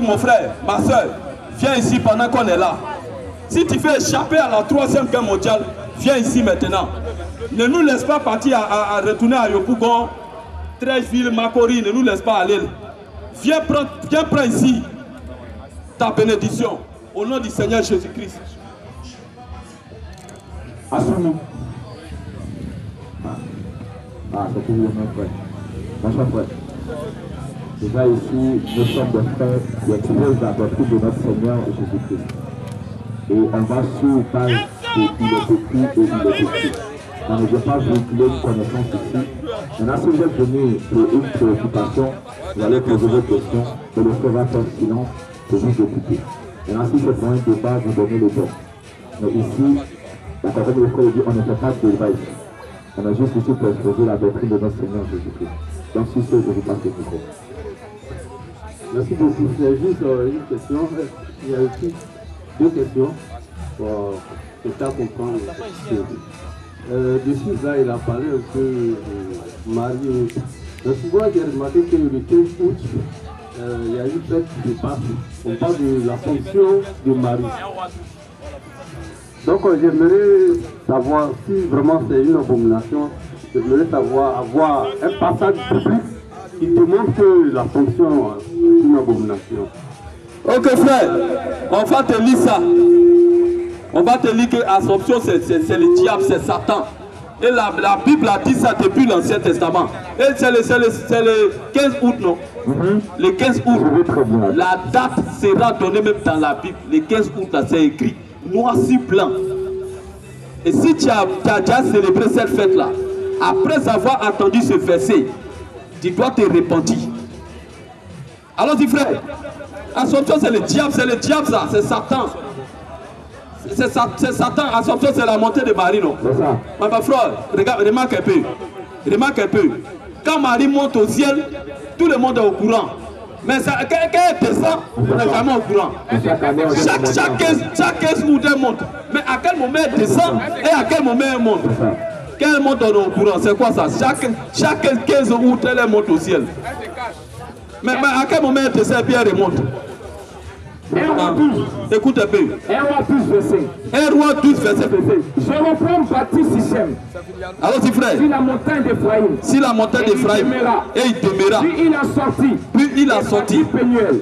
mon frère, ma soeur, viens ici pendant qu'on est là. Si tu fais échapper à la 3e guerre mondiale, viens ici maintenant. Ne nous laisse pas partir à retourner à Yopougon, Trècheville, Makori, ne nous laisse pas aller. Viens prendre ici ta bénédiction au nom du Seigneur Jésus-Christ. Assounou. C'est toujours mon frère. Mon cher frère. Déjà ici, nous sommes des frères qui exposent la doctrine de notre Seigneur Jésus-Christ. Et on va sur base de philosophie et philosophie. On ne veut pas véhiculer une connaissance ici. Maintenant, si vous êtes venu pour une préoccupation, vous allez poser vos questions et le frère va faire silence pour vous écouter. Maintenant, si c'est pour un débat, vous donnez le don. Mais ici, la parole de frère dit on ne fait pas de débat ici. On a juste ici pour exposer la doctrine de notre Seigneur Jésus-Christ. Donc, si c'est, je vous passe le micro. Merci beaucoup. C'est juste une question. Il y a aussi 2 questions pour faire comprendre. Dessus, là, il a parlé un peu de Marie. Mais souvent, j'ai remarqué que le 15 août, il y a une fête de Pâques. On parle de la fonction de Marie. Donc, j'aimerais savoir si vraiment c'est une abomination. J'aimerais savoir avoir un passage public qui démontre que la fonction est une abomination. Ok frère, on va te lire ça. On va te lire que l'Assomption c'est le diable, c'est Satan. Et la Bible a dit ça depuis l'Ancien Testament. Et c'est le 15 août, non? Le 15 août. La date sera donnée même dans la Bible. Le 15 août, là, c'est écrit noir sur blanc. Et si tu as déjà célébré cette fête-là, après avoir entendu ce verset, tu dois te repentir. Allons-y frère. Assomption c'est le diable ça, c'est Satan. C'est Satan, Assomption c'est la montée de Marie, non? C'est ça. Ma frère, remarque un peu. Remarque un peu. Quand Marie monte au ciel, tout le monde est au courant. Mais quand elle descend, on n'est jamais au courant. Chaque 15 août elle monte. Mais à quel moment elle descend et à quel moment elle monte? Quand elle monte, on est au courant. C'est quoi ça? Chaque 15 août elle monte au ciel. Mais à quel moment elle descend et puis elle remonte? Écoute un peu. 1 roi 12 verset. 1 roi 12 verset. Je reprends Baptiste Sichem. Allons-y frère. Sur la montagne d'Ephraïm. Si la montagne d'Ephraïm. Et il demeura. Puis il a sorti.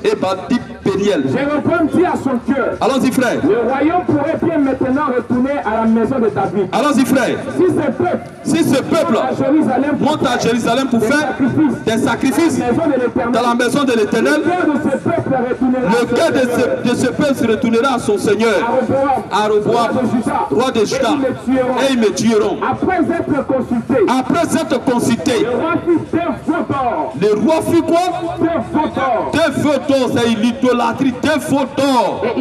Et bâtit Péniel. Je reprends dit à son cœur. Allons-y frère. Le royaume pourrait bien maintenant retourner à la maison de David. Allons-y frère. Si ce peuple monte à Jérusalem pour faire des sacrifices dans la maison de l'Éternel, le cœur de ce peuple se retournera à son Seigneur, à Roboam, roi de Juda, et ils me tueront. Après être consulté, le roi fit quoi? Deux feux d'or, c'est l'idolâtrie, deux feux d'or. Et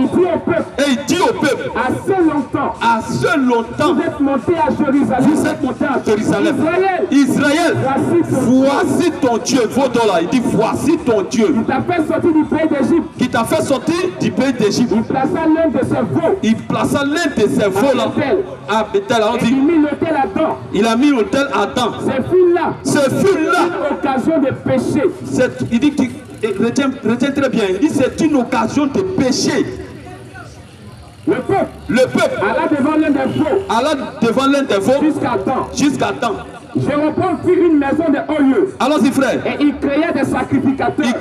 il dit au peuple, assez longtemps, vous êtes monté à Jérusalem. Israël, voici ton Dieu. Là, il dit voici ton Dieu. Qui t'a fait sortir du pays d'Égypte. Qui t'a fait sortir du pays d'Égypte. Il plaça l'un de ses veaux. Il plaça l'un de ses veaux là à Bethel. Et il mit l'autel à Adam. Il a mis l'autel à Adam. Ce fut là une occasion de péché. Il dit retiens très bien. Il dit c'est une occasion de péché. Le peuple alla devant l'un des veaux. Jusqu'à temps. Je reprends une maison de haut lieu. Allons-y frère. Et il créait des sacrificateurs. Il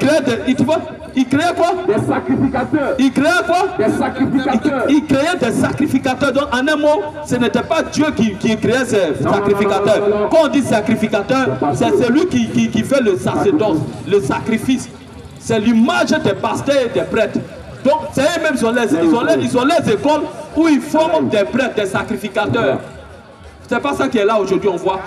créait quoi? Des sacrificateurs. Il créait quoi? Des sacrificateurs. Il créait des sacrificateurs. Donc en un mot, ce n'était pas Dieu qui créait ces sacrificateurs. Quand on dit sacrificateur, c'est celui qui fait le sacerdoce, le sacrifice. C'est l'image des pasteurs et des prêtres. Donc c'est eux-mêmes, ils ont les écoles où ils forment des prêtres, des sacrificateurs. C'est pas ça qui est là aujourd'hui, on voit.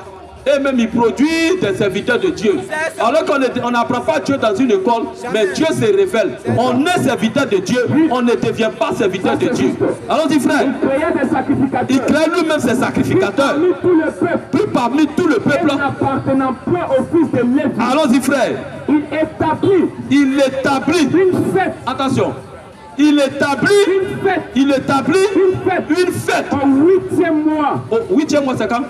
Et même ils produisent des serviteurs de Dieu. Alors qu'on n'apprend pas Dieu dans une école, mais Dieu se révèle. On est serviteur de Dieu, on ne devient pas serviteur de Dieu. Allons-y frère. Il crée lui-même ses sacrificateurs. Puis parmi tout le peuple. Allons-y frère. Il établit une fête. Attention. Il établit une fête. Au 8e mois. Au 8e mois, c'est quand?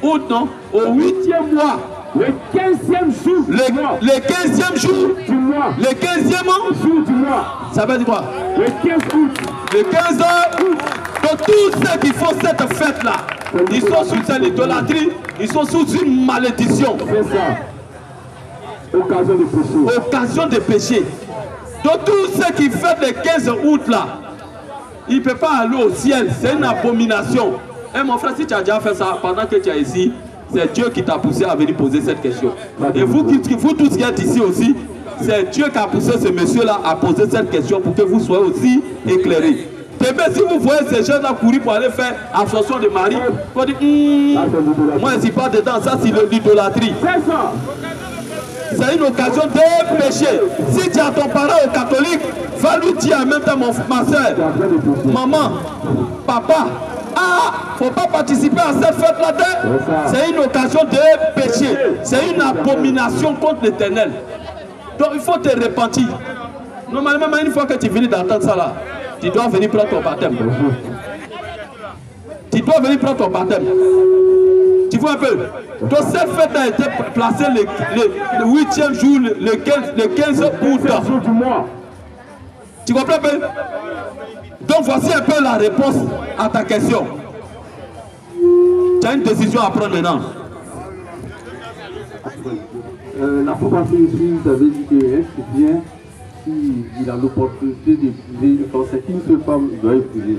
Août, non? Au 8e mois. Le 15e jour. Le 15e jour. Du mois. Le 15e jour mois. Ça veut dire quoi? Le 15 août. Le 15 août, de tous ceux qui font cette fête-là, ils sont sous une idolâtrie, ils sont sous une malédiction. C'est ça. Occasion de péché. Occasion de péché. De tous ceux qui fêtent le 15 août là, il ne peut pas aller au ciel. C'est une abomination. Et mon frère, si tu as déjà fait ça pendant que tu es ici, c'est Dieu qui t'a poussé à venir poser cette question. Et vous tous qui êtes ici aussi, c'est Dieu qui a poussé ce monsieur-là à poser cette question pour que vous soyez aussi éclairés. Demain, si vous voyez ces gens-là courir pour aller faire absorption de Marie, vous dites, moi je ne suis pas dedans, ça c'est l'idolâtrie. C'est ça. C'est une occasion de pécher. Si tu as ton parent au catholique, va lui dire en même temps, ma soeur, maman, papa, faut pas participer à cette fête-là. C'est une occasion de péché. C'est une abomination contre l'Éternel. Donc il faut te repentir. Normalement, une fois que tu finis d'entendre ça là, tu dois venir prendre ton baptême. Tu dois venir prendre ton baptême. Tu vois un peu? Donc cette fête a été placée le 8e jour, le 15 août. Du mois. Tu comprends un peu? Donc voici un peu la réponse à ta question. Tu as une décision à prendre maintenant. La fois passée ici, vous avez dit qu'un chrétien, s'il a l'opportunité d'épouser une femme, c'est qu'une seule femme doit épouser.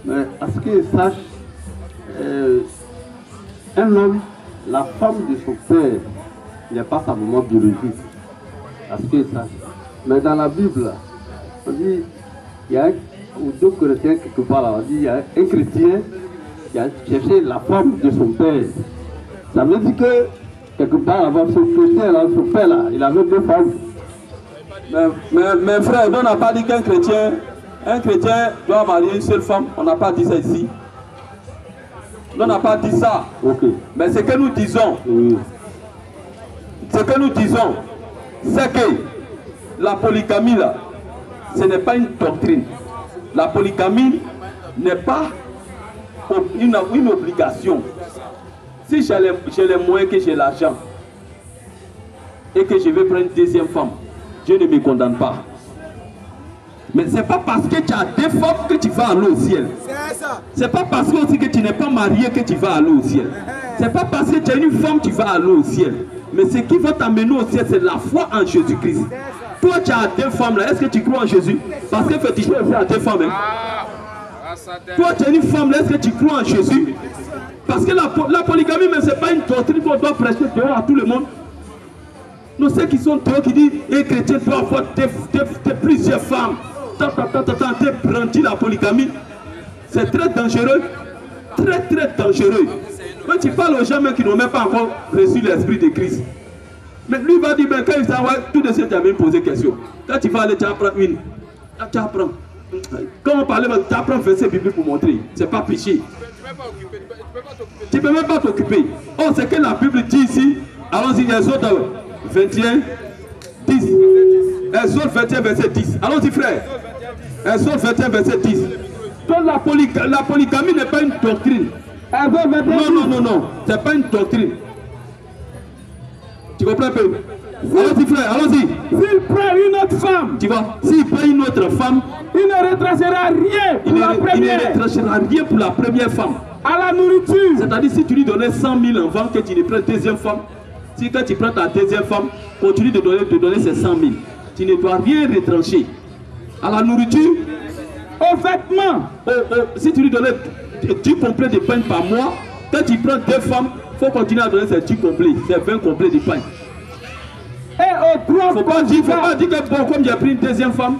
Mais à ce qu'il sache, un homme, la femme de son père, n'est pas sa maman biologique. À ce qu'il sache. Mais dans la Bible, on dit, il y a deux chrétiens quelque part là, on dit, il y a un chrétien qui a cherché la femme de son père. Ça veut dire que quelque part avant ce chrétien là, son père là, il avait deux femmes. Mais frère, on n'a pas dit qu'un chrétien doit marier une seule femme. On n'a pas dit ça ici. On n'a pas dit ça. Okay. Mais ce que nous disons, c'est que la polygamie là, ce n'est pas une doctrine. La polygamie n'est pas une obligation. Si j'ai les moyens, que j'ai l'argent et que je vais prendre une deuxième femme, Dieu ne me condamne pas. Mais ce n'est pas parce que tu as deux femmes que tu vas aller au ciel. Ce n'est pas parce que tu n'es pas marié que tu vas aller au ciel. Ce n'est pas parce que tu as une femme que tu vas aller au ciel. Mais ce qui va t'amener au ciel, c'est la foi en Jésus-Christ. Toi, tu as deux femmes là. Est-ce que tu crois en Jésus? Parce que féticheur aussi a deux femmes. Hein? Toi, tu as une femme là. Est-ce que tu crois en Jésus? Parce que la polygamie, ce n'est pas une doctrine qu'on doit prêcher dehors à tout le monde. Nous, ceux qui sont dehors qui disent les chrétiens doivent avoir plusieurs femmes. T'es brandi la polygamie. C'est très dangereux. Très, très dangereux. Quand tu parles aux gens qui n'ont même pas encore reçu l'esprit de Christ. Mais lui va dire, ben, quand il s'envoie, tout de suite, tu as même posé question. Quand tu vas aller, tu apprends une. Tu apprends. Quand on parlait, tu apprends un verset biblique pour montrer. C'est pas péché. Tu ne peux même pas t'occuper. Oh, c'est que la Bible dit ici. Allons-y, Exode 21, 10. Exode 21, verset 10. Allons-y, frère. Exode 21, verset 10. Donc la polygamie n'est pas une doctrine. Non. C'est pas une doctrine. Tu comprends un peu? Allons-y, frère, allons-y. S'il prend une autre femme, tu vois, s'il prend une autre femme, il ne retracera rien pour la première. Il ne retracera rien pour la première femme. À la nourriture. C'est-à-dire, si tu lui donnais 100 000 avant que tu ne prennes deuxième femme, si quand tu prends ta deuxième femme, continue de donner ces 100 000. Tu ne dois rien retrancher. À la nourriture, aux vêtements. Si tu lui donnais 10 complets de pain par mois, quand tu prends deux femmes, il faut continuer à donner ces 10 complets, ces 20 complets de pain. Et au droit, faut pas dire que bon, comme j'ai pris une deuxième femme,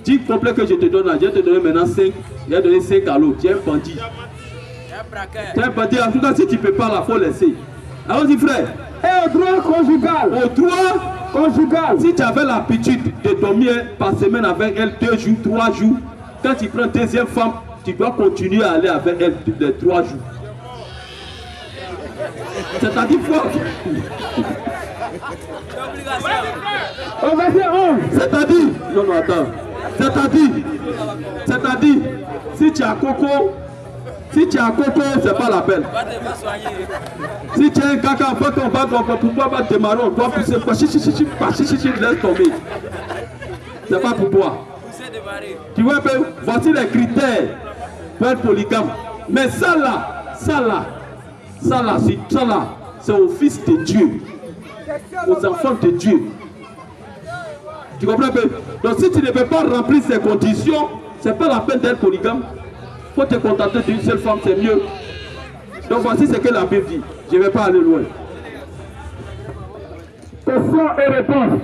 10 complets que je te donne là, je vais te donner maintenant 5, je vais donner 5 à l'autre, tu es un bandit. Tu es un bandit, en tout cas si tu ne peux pas là, il faut laisser. Allons-y frère. Et au droit conjugal. Au droit conjugal. Si tu avais l'habitude de dormir par semaine avec elle 2 jours, 3 jours, quand tu prends deuxième femme, tu dois continuer à aller avec elle les 3 jours. C'est-à-dire quoi? C'est-à-dire, non, attends. C'est-à-dire, si tu as coco, c'est pas la peine. Si tu as un caca, en fait, pourquoi pas démarrer, on doit pousser, laisse tomber. c'est pas pour toi. Tu vois un peu, voici les critères pour être polygame. Mais ça là, c'est au fils de Dieu, aux enfants de Dieu. Tu comprends un peu? Donc si tu ne peux pas remplir ces conditions, c'est pas la peine d'être polygame. Il faut te contenter d'une seule femme, c'est mieux. Donc voici ce que la Bible dit. Je ne vais pas aller loin. Questions et réponses.